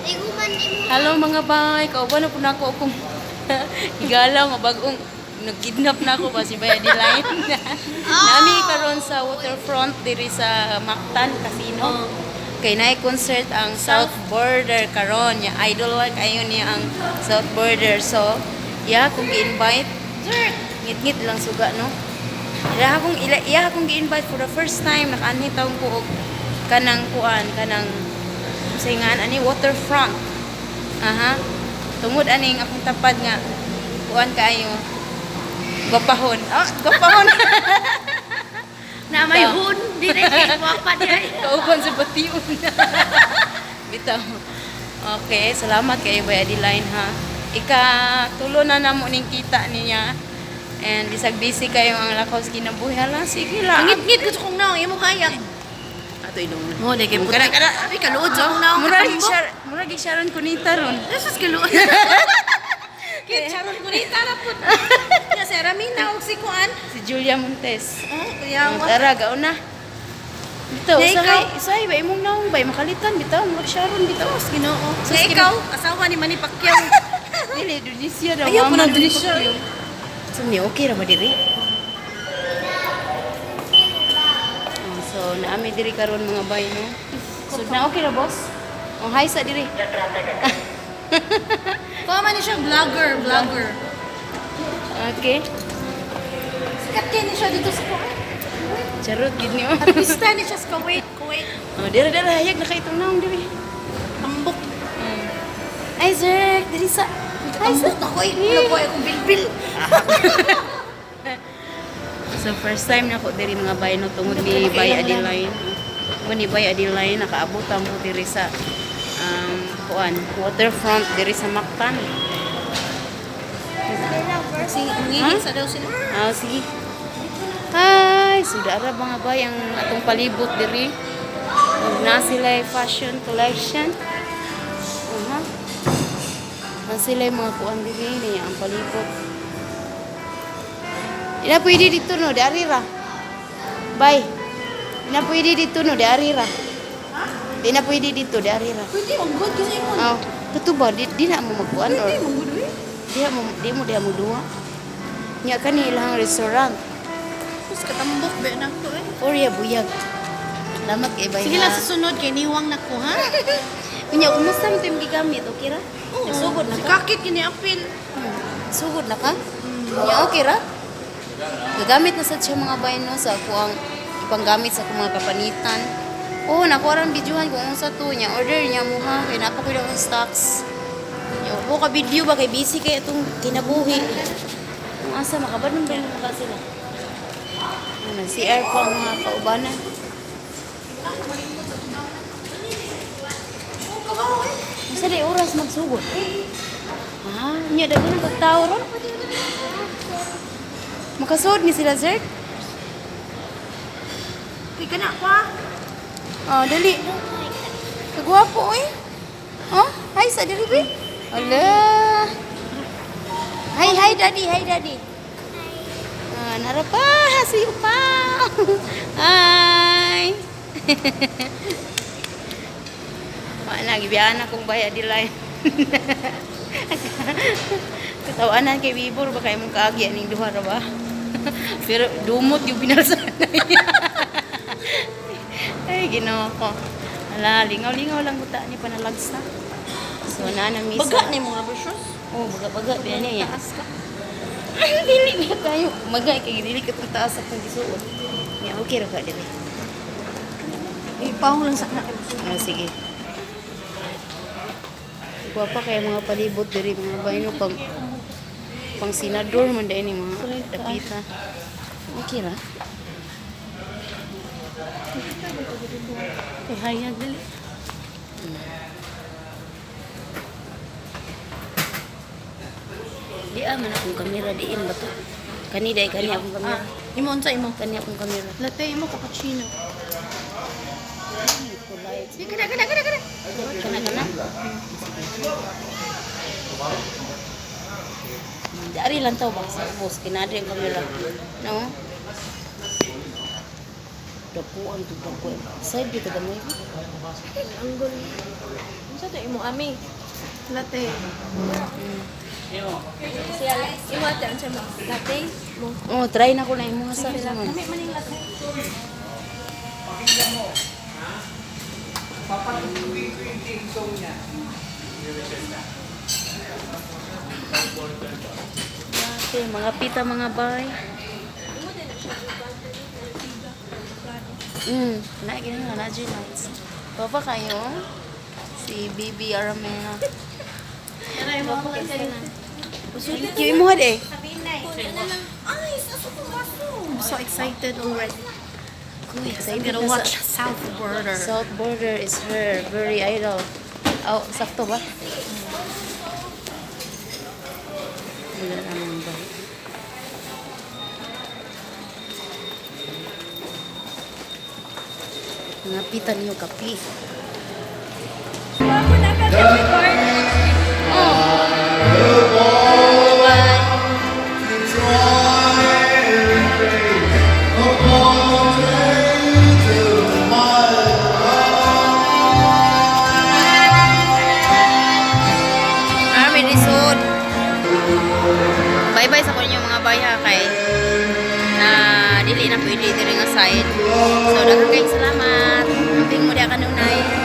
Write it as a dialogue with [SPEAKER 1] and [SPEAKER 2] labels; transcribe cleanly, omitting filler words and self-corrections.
[SPEAKER 1] Hello mga bay, kauban na po na ako kung igalaw nga bagong nag-kidnap na ako ba si Bay Adeline. Nami karon sa waterfront diri sa Mactan Casino. Kay naay concert ang South Border karon nya idol like ayon niya ang South Border. So, kung gi-invite, ngit-ngit lang suga no. Iya akong gi-invite for the first time nakaanhi taon ko og kanang sayngan ani waterfront. Aha. Tungod aning akong tapad nga kuan kaayo. Gopahon. Gopahon.
[SPEAKER 2] Na may hun dire kay wapa dire.
[SPEAKER 1] Kauban sa batiun. Bitaw. Okay, salamat kay Bay Adeline ha. Tulo na namo ning kita niya. And bisag busy kayo ang lakaws kinabuhi hala. Sige lang.
[SPEAKER 2] Ngit-ngit ko kung naong imo kaya.
[SPEAKER 1] Ato idong.
[SPEAKER 2] Mo de kay puta. Abi kaluod sa kung naong.
[SPEAKER 1] Murag Sharon kunita ron.
[SPEAKER 2] Jesus kaluod. Kay Sharon kunita na pud. Ya si Ramina og si kuan.
[SPEAKER 1] Si Julia Montes.
[SPEAKER 2] Kaya
[SPEAKER 1] Tara, gaon na. Bitaw, usahay ba imong naong ba? Makalitan, bitaw, murag Sharon, bitaw.
[SPEAKER 2] Ginoo. So ikaw, asawa ni Manny Pacquiao.
[SPEAKER 1] Dili, Indonesia daw.
[SPEAKER 2] Ayaw po
[SPEAKER 1] mama
[SPEAKER 2] ng
[SPEAKER 1] ni
[SPEAKER 2] Indonesia.
[SPEAKER 1] Pacquiao. So, ni okay ra ba diri? So, naami diri karon mga bay, no? So, na okay ra, boss? Hi sa diri.
[SPEAKER 2] Kuha man ni siya vlogger.
[SPEAKER 1] Okay.
[SPEAKER 2] Sikat kay ni siya dito sa kuan.
[SPEAKER 1] Charot, gid niyo.
[SPEAKER 2] Artista ni siya sa Kuwait.
[SPEAKER 1] Oh, dira, hayag na kay itong naong diri.
[SPEAKER 2] Tambok.
[SPEAKER 1] Ay, sir, diri sa...
[SPEAKER 2] Tambok ako eh. Wala ko akong bilbil.
[SPEAKER 1] So, first time na ko diri mga bay, no? Tungod ni Bay Adeline. Tungod ni Bay Adeline, nakaabot mo diri sa waterfront diri sa Mactan.
[SPEAKER 2] Ngingin sa daw sila.
[SPEAKER 1] Sige. Hi! Sudara mga bay ang atong palibot diri. Na sila fashion collection. Na sila mga kuan diri niya ang palibot. Ina pwede dito no, dari ra. Bay. Ina pwede dito no, dari ra. Di na pwede dito, dari ra.
[SPEAKER 2] Pwede ang good kasi mo.
[SPEAKER 1] Kato ba? Di na mo magkuan or...
[SPEAKER 2] Pwede mong good
[SPEAKER 1] Di mo duwa. Nya kanilang restaurant.
[SPEAKER 2] Tapos katambok ba na to eh.
[SPEAKER 1] Orya buyag. Salamat kay Bay.
[SPEAKER 2] Sige lang sa sunod kay niwang na ko ha.
[SPEAKER 1] Nya kumusta mo tayong gigamit? Okay ra? Sugod na
[SPEAKER 2] Si
[SPEAKER 1] ka?
[SPEAKER 2] kakit kini apil.
[SPEAKER 1] Sugod na ka? Nya okay ra? Gagamit na sad siya mga bay no sa kuang ipanggamit sa akong mga kapanitan. Nakuha rin videohan kung ano sa to niya. Order niya mo ha. Kaya napakuha ng stocks. Yung ka video ba kay busy kaya itong kinabuhi. Kung asa makabadong ba yung mukha sila. CR po ang mga kaubanan. Masa di oras magsugod? Niya dago ng pagtao ron. Makasuod ni sila, sir?
[SPEAKER 2] Kay kana pa.
[SPEAKER 1] Dali. Kagwapo eh. Hi sa dali be. Ala. Hi daddy. Narapa si Upa. Hi. Mana gibiyan akong Bay Adeline. Katawanan kay Bibor ba kay mong kaagi aning duha ra ba? Pero dumot yung binalsa niya. Ay, Ginoo ko. Ala, lingaw-lingaw lang buta ni panalags na. So, miss.
[SPEAKER 2] Baga ni mga shoes.
[SPEAKER 1] Baga. Biyan niya. Ay, dili na tayo. Maga, kay dili ka itong taas at gisuot. Okay ra ka, dili.
[SPEAKER 2] Ipahong lang sa na.
[SPEAKER 1] Sige. Ikuha pa kaya mga palibot diri mga bayno pang senador man dahil ni mga dapita. Okay ra.
[SPEAKER 2] Kay hayag dali.
[SPEAKER 1] Di man akong kamera diin ba to? Kani akong kamera.
[SPEAKER 2] Imo unsa imo?
[SPEAKER 1] Kani akong kamera.
[SPEAKER 2] Latte imo cappuccino. Di kana.
[SPEAKER 1] Kana. Dari lang tao ba sa ubos kinadi ang kamera. No? Dapuan to. Side dito gamay.
[SPEAKER 2] Anggol. Unsa to imo ami. Latte. Siya imo ate ang sama. Latte mo.
[SPEAKER 1] Oh, try na ko na imo sa man.
[SPEAKER 2] Kami maning latte.
[SPEAKER 1] Okay, mga pita mga bay. Lagi na nga na Papa kayo? Si Bibi Aramena.
[SPEAKER 2] Ano mo lang kayo na.
[SPEAKER 1] Yung mo eh.
[SPEAKER 2] Sabihin na Ay, sa I'm so excited already. I'm
[SPEAKER 1] Excited
[SPEAKER 2] gonna
[SPEAKER 1] na
[SPEAKER 2] watch South Border.
[SPEAKER 1] South Border is her very idol. Oh, sakto ba? Wala naman ba? Napitan niyo kapi.
[SPEAKER 2] Ako na ka record.
[SPEAKER 1] May lisod. Bye-bye sa kanya mga baya kay na dili na pwede diri nga side. So daghang kayong salamat. Amping mo dia kanunay.